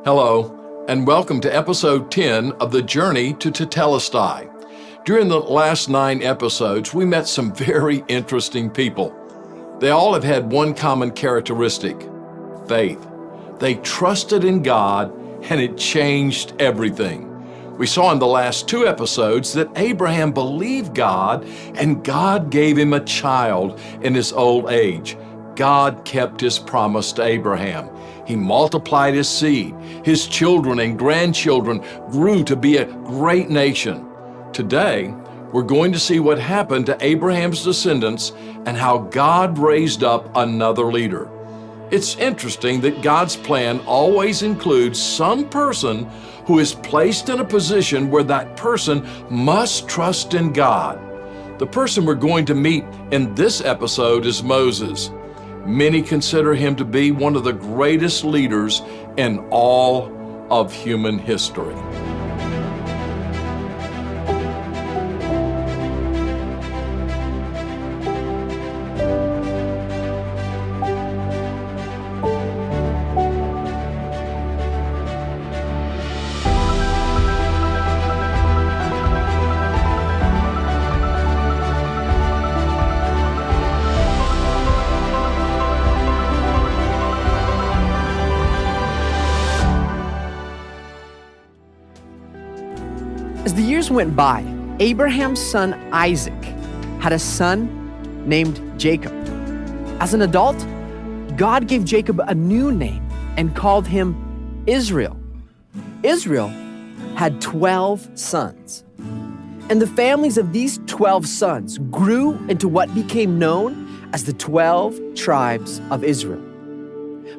Hello, and welcome to episode 10 of the Journey to Tetelestai. During the last 9 episodes, we met some very interesting people. They all have had one common characteristic: faith. They trusted in God, and it changed everything. We saw in the last 2 episodes that Abraham believed God, and God gave him a child in his old age. God kept his promise to Abraham. He multiplied his seed. His children and grandchildren grew to be a great nation. Today, we're going to see what happened to Abraham's descendants and how God raised up another leader. It's interesting that God's plan always includes some person who is placed in a position where that person must trust in God. The person we're going to meet in this episode is Moses. Many consider him to be one of the greatest leaders in all of human history. As the years went by, Abraham's son Isaac had a son named Jacob. As an adult, God gave Jacob a new name and called him Israel. Israel had 12 sons. And the families of these 12 sons grew into what became known as the 12 tribes of Israel.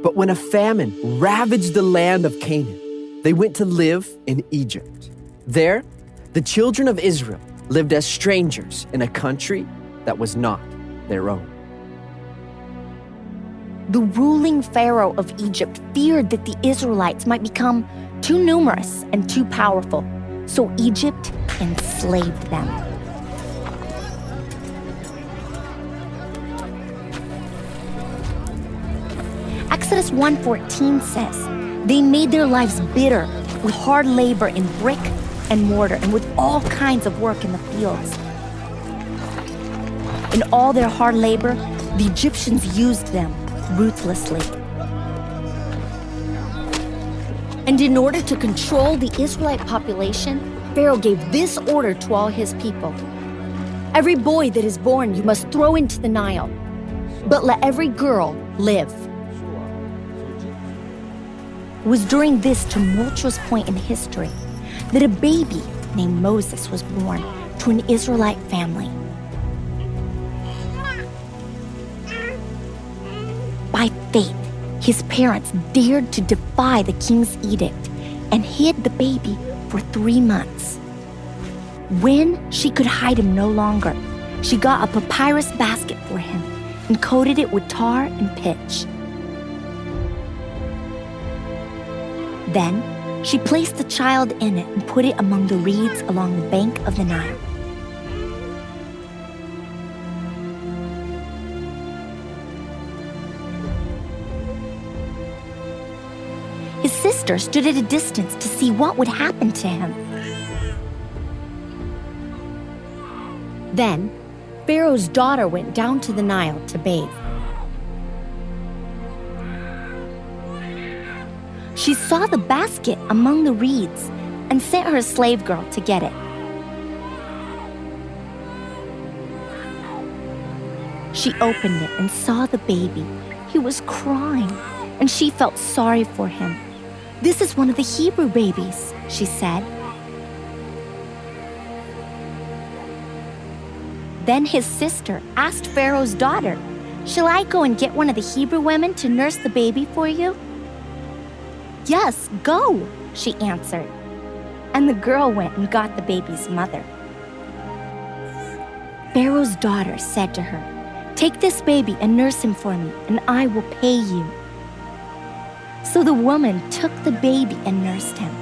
But when a famine ravaged the land of Canaan, they went to live in Egypt. There, the children of Israel lived as strangers in a country that was not their own. The ruling Pharaoh of Egypt feared that the Israelites might become too numerous and too powerful, so Egypt enslaved them. Exodus 1:14 says, "They made their lives bitter with hard labor in brick and mortar and with all kinds of work in the fields. In all their hard labor, the Egyptians used them ruthlessly." And in order to control the Israelite population, Pharaoh gave this order to all his people: "Every boy that is born you must throw into the Nile, but let every girl live." It was during this tumultuous point in history that a baby named Moses was born to an Israelite family. By faith, his parents dared to defy the king's edict and hid the baby for 3 months. When she could hide him no longer, she got a papyrus basket for him and coated it with tar and pitch. Then, she placed the child in it and put it among the reeds along the bank of the Nile. His sister stood at a distance to see what would happen to him. Then, Pharaoh's daughter went down to the Nile to bathe. She saw the basket among the reeds and sent her slave girl to get it. She opened it and saw the baby. He was crying, and she felt sorry for him. "This is one of the Hebrew babies," she said. Then his sister asked Pharaoh's daughter, "Shall I go and get one of the Hebrew women to nurse the baby for you?" "Yes, go," she answered. And the girl went and got the baby's mother. Pharaoh's daughter said to her, "Take this baby and nurse him for me, and I will pay you." So the woman took the baby and nursed him.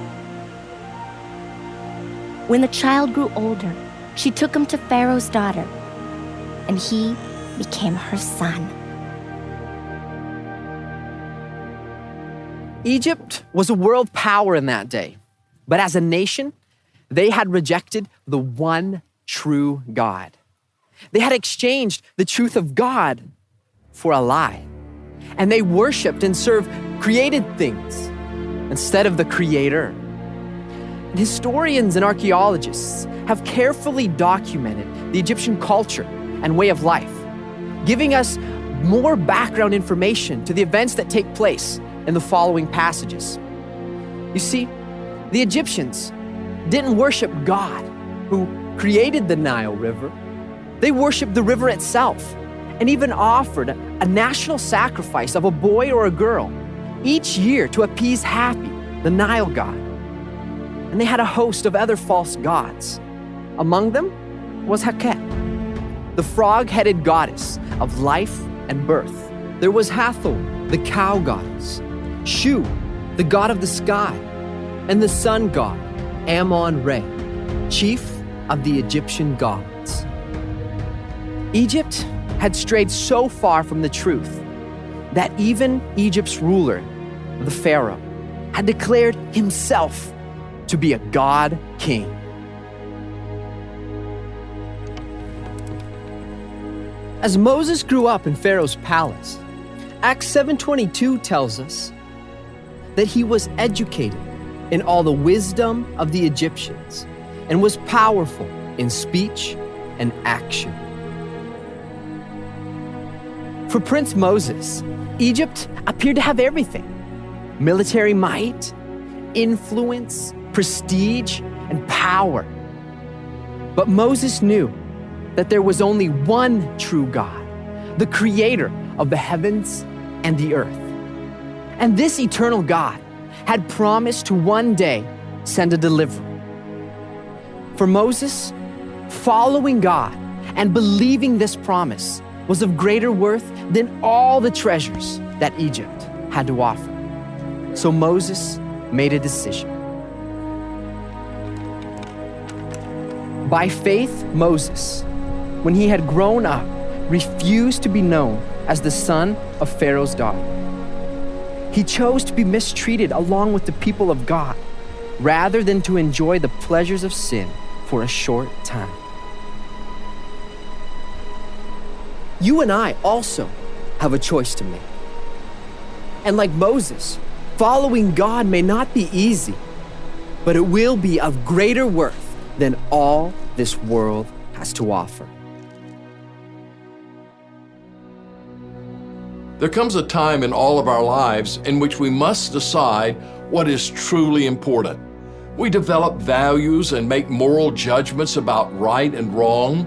When the child grew older, she took him to Pharaoh's daughter, and he became her son. Egypt was a world power in that day, but as a nation, they had rejected the one true God. They had exchanged the truth of God for a lie, and they worshiped and served created things instead of the Creator. And historians and archaeologists have carefully documented the Egyptian culture and way of life, giving us more background information to the events that take place in the following passages. You see, the Egyptians didn't worship God, who created the Nile River. They worshiped the river itself and even offered a national sacrifice of a boy or a girl each year to appease Happy, the Nile god. And they had a host of other false gods. Among them was Heket, the frog-headed goddess of life and birth. There was Hathor, the cow goddess, Shu, the god of the sky, and the sun god, Ammon-Re, chief of the Egyptian gods. Egypt had strayed so far from the truth that even Egypt's ruler, the Pharaoh, had declared himself to be a god king. As Moses grew up in Pharaoh's palace, Acts 7:22 tells us that he was educated in all the wisdom of the Egyptians and was powerful in speech and action. For Prince Moses, Egypt appeared to have everything: military might, influence, prestige, and power. But Moses knew that there was only one true God, the creator of the heavens and the earth. And this eternal God had promised to one day send a deliverer. For Moses, following God and believing this promise was of greater worth than all the treasures that Egypt had to offer. So Moses made a decision. By faith, Moses, when he had grown up, refused to be known as the son of Pharaoh's daughter. He chose to be mistreated along with the people of God, rather than to enjoy the pleasures of sin for a short time. You and I also have a choice to make. And like Moses, following God may not be easy, but it will be of greater worth than all this world has to offer. There comes a time in all of our lives in which we must decide what is truly important. We develop values and make moral judgments about right and wrong,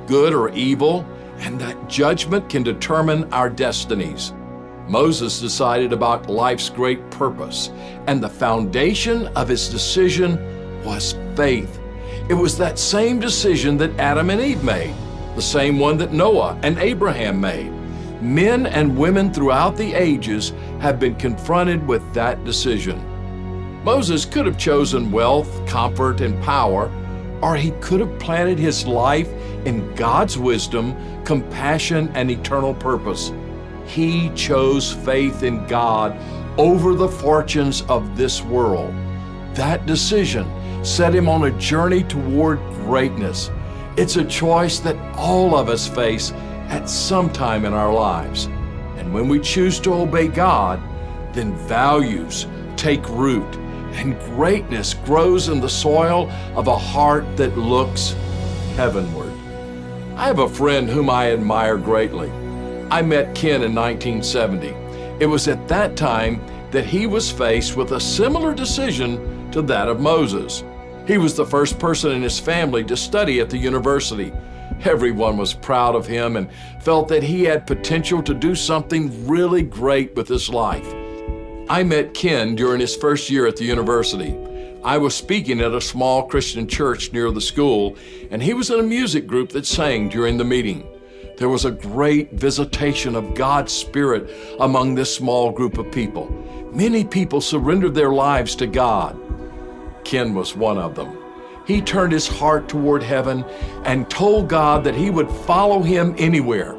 good or evil, and that judgment can determine our destinies. Moses decided about life's great purpose, and the foundation of his decision was faith. It was that same decision that Adam and Eve made, the same one that Noah and Abraham made. Men and women throughout the ages have been confronted with that decision. Moses could have chosen wealth, comfort, and power, or he could have planted his life in God's wisdom, compassion, and eternal purpose. He chose faith in God over the fortunes of this world. That decision set him on a journey toward greatness. It's a choice that all of us face at some time in our lives. And when we choose to obey God, then values take root and greatness grows in the soil of a heart that looks heavenward. I have a friend whom I admire greatly. I met Ken in 1970. It was at that time that he was faced with a similar decision to that of Moses. He was the first person in his family to study at the university. Everyone was proud of him and felt that he had potential to do something really great with his life. I met Ken during his first year at the university. I was speaking at a small Christian church near the school, and he was in a music group that sang during the meeting. There was a great visitation of God's Spirit among this small group of people. Many people surrendered their lives to God. Ken was one of them. He turned his heart toward heaven and told God that he would follow him anywhere.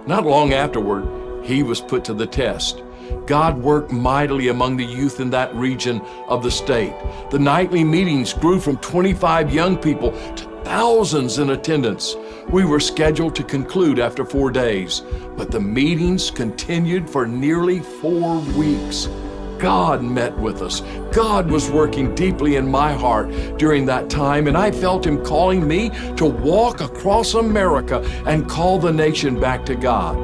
Not long afterward, he was put to the test. God worked mightily among the youth in that region of the state. The nightly meetings grew from 25 young people to thousands in attendance. We were scheduled to conclude after 4 days, but the meetings continued for nearly 4 weeks. God met with us. God was working deeply in my heart during that time, and I felt Him calling me to walk across America and call the nation back to God.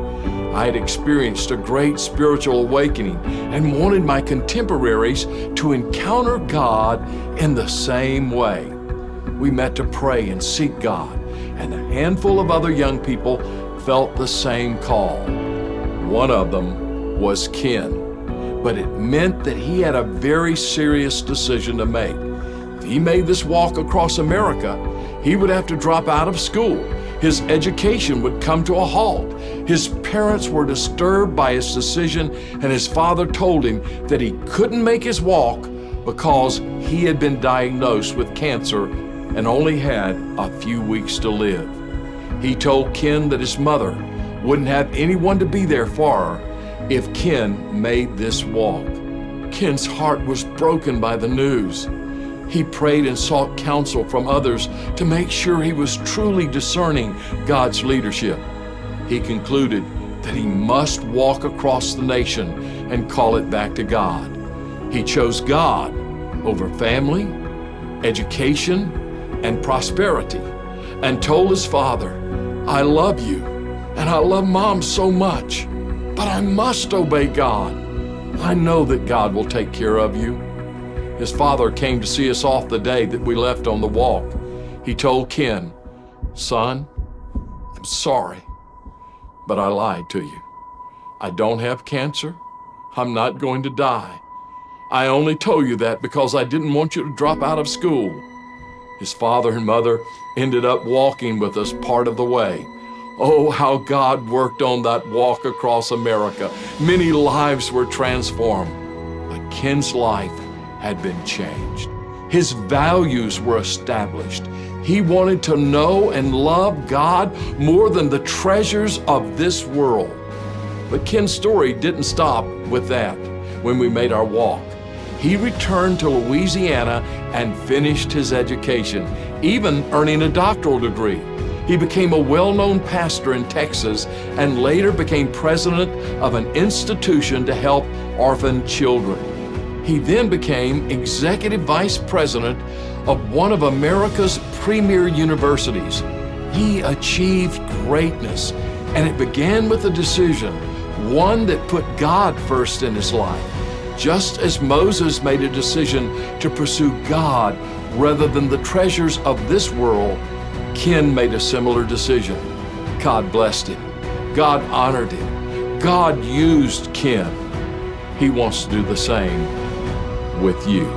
I had experienced a great spiritual awakening and wanted my contemporaries to encounter God in the same way. We met to pray and seek God, and a handful of other young people felt the same call. One of them was Ken, but it meant that he had a very serious decision to make. If he made this walk across America, he would have to drop out of school. His education would come to a halt. His parents were disturbed by his decision, and his father told him that he couldn't make his walk because he had been diagnosed with cancer and only had a few weeks to live. He told Ken that his mother wouldn't have anyone to be there for her if Ken made this walk. Ken's heart was broken by the news. He prayed and sought counsel from others to make sure he was truly discerning God's leadership. He concluded that he must walk across the nation and call it back to God. He chose God over family, education, and prosperity, and told his father, "I love you, and I love Mom so much, but I must obey God. I know that God will take care of you." His father came to see us off the day that we left on the walk. He told Ken, "Son, I'm sorry, but I lied to you. I don't have cancer. I'm not going to die. I only told you that because I didn't want you to drop out of school." His father and mother ended up walking with us part of the way. Oh, how God worked on that walk across America. Many lives were transformed, but Ken's life had been changed. His values were established. He wanted to know and love God more than the treasures of this world. But Ken's story didn't stop with that when we made our walk. He returned to Louisiana and finished his education, even earning a doctoral degree. He became a well-known pastor in Texas and later became president of an institution to help orphan children. He then became executive vice president of one of America's premier universities. He achieved greatness, and it began with a decision, one that put God first in his life. Just as Moses made a decision to pursue God rather than the treasures of this world, Ken made a similar decision. God blessed him. God honored him. God used Ken. He wants to do the same with you.